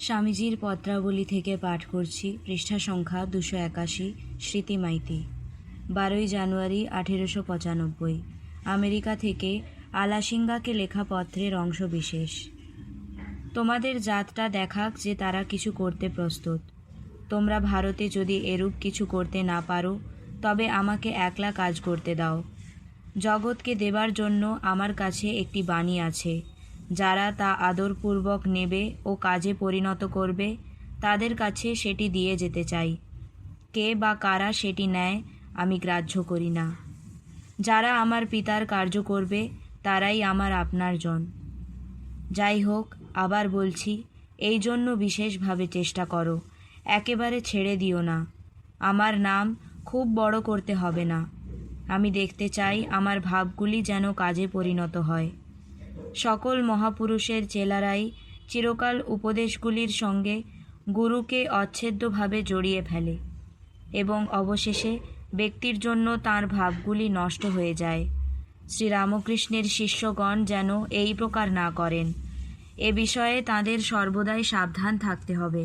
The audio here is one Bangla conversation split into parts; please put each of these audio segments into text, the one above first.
স্বামীজির পত্রাবলী থেকে পাঠ করছি। পৃষ্ঠা সংখ্যা 281। স্মৃতি মাইতি। 12ই জানুয়ারি 1895। আমেরিকা থেকে আলাসিঙ্গাকে লেখা পত্রের অংশ বিশেষ। তোমাদের জাতটা দেখাক যে তারা কিছু করতে প্রস্তুত। তোমরা ভারতে যদি এরূপ কিছু করতে না পারো তবে আমাকে একলা কাজ করতে দাও। জগৎকে দেবার জন্য আমার কাছে একটি বাণী আছে। যারা তা আদরপূর্বক নেবে ও কাজে পরিণত করবে তাদের কাছে সেটি দিয়ে যেতে চাই। কে বা কারা সেটি নেয় আমি গ্রাহ্য করি না। যারা আমার পিতার কার্য করবে তারাই আমার আপনার জন। যাই হোক, আবার বলছি, এই জন্য বিশেষভাবে চেষ্টা করো, একেবারে ছেড়ে দিও না। আমার নাম খুব বড় করতে হবে না। আমি দেখতে চাই আমার ভাবগুলি যেন কাজে পরিণত হয়। সকল মহাপুরুষের চেলারাই চিরকাল উপদেশগুলির সঙ্গে গুরুকে অচ্ছেদ্যভাবে জড়িয়ে ফেলে এবং অবশেষে ব্যক্তির জন্য তাঁর ভাবগুলি নষ্ট হয়ে যায়। শ্রীরামকৃষ্ণের শিষ্যগণ যেন এই প্রকার না করেন, এ বিষয়ে তাঁদের সর্বদাই সাবধান থাকতে হবে।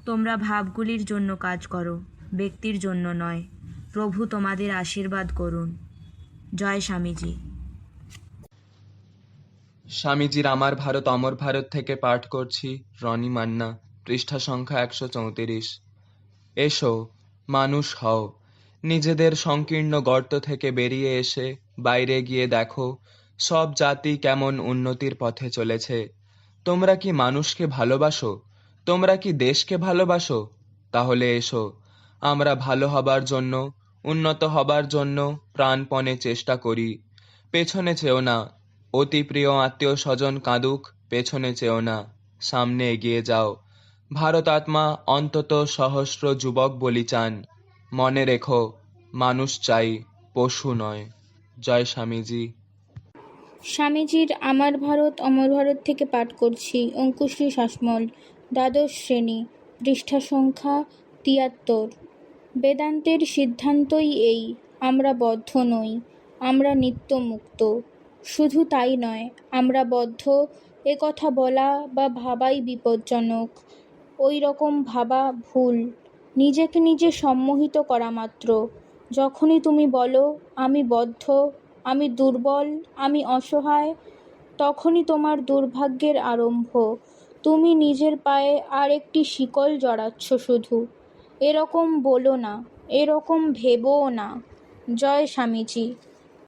তোমরা ভাবগুলির জন্য কাজ করো, ব্যক্তির জন্য নয়। প্রভু তোমাদের আশীর্বাদ করুন। জয় স্বামীজি। স্বামীজির আমার ভারত অমর ভারত থেকে পাঠ করছি। রনি মান্না। পৃষ্ঠা সংখ্যা 134। এসো, মানুষ হও। নিজেদের সংকীর্ণ গর্ত থেকে বেরিয়ে এসে বাইরে গিয়ে দেখো সব জাতি কেমন উন্নতির পথে চলেছে। তোমরা কি মানুষকে ভালোবাসো? তোমরা কি দেশকে ভালোবাসো? তাহলে এসো, আমরা ভালো হবার জন্য, উন্নত হবার জন্য প্রাণপণে চেষ্টা করি। পেছনে চেও না। অতি প্রিয় আত্মীয় স্বজন কাঁদুক, পেছনে চেও না, সামনে এগিয়ে যাও। ভারত আত্মা অন্তত সহস্র যুবক বলি চান। মনে রেখো, মানুষ চাই, পশু নয়। জয় স্বামীজি। স্বামীজির আমার ভারত অমর ভারত থেকে পাঠ করছি। অঙ্কুশ্রী শাসমল, দ্বাদশ শ্রেণী। পৃষ্ঠা সংখ্যা 73। বেদান্তের সিদ্ধান্তই এই, আমরা বদ্ধ নই, আমরা নিত্যমুক্ত। শুধু তাই নয়, আমরা বদ্ধ এ কথা বলা বা ভাবাই বিপজ্জনক। ওই রকম ভাবা ভুল, নিজেকে নিজে সম্মোহিত করা মাত্র। যখনই তুমি বলো আমি বদ্ধ, আমি দুর্বল, আমি অসহায়, তখনই তোমার দুর্ভাগ্যের আরম্ভ। তুমি নিজের পায়ে আর একটি শিকল জড়াচ্ছ শুধু। এরকম বলো না, এরকম ভেবোও না। জয় স্বামীজি।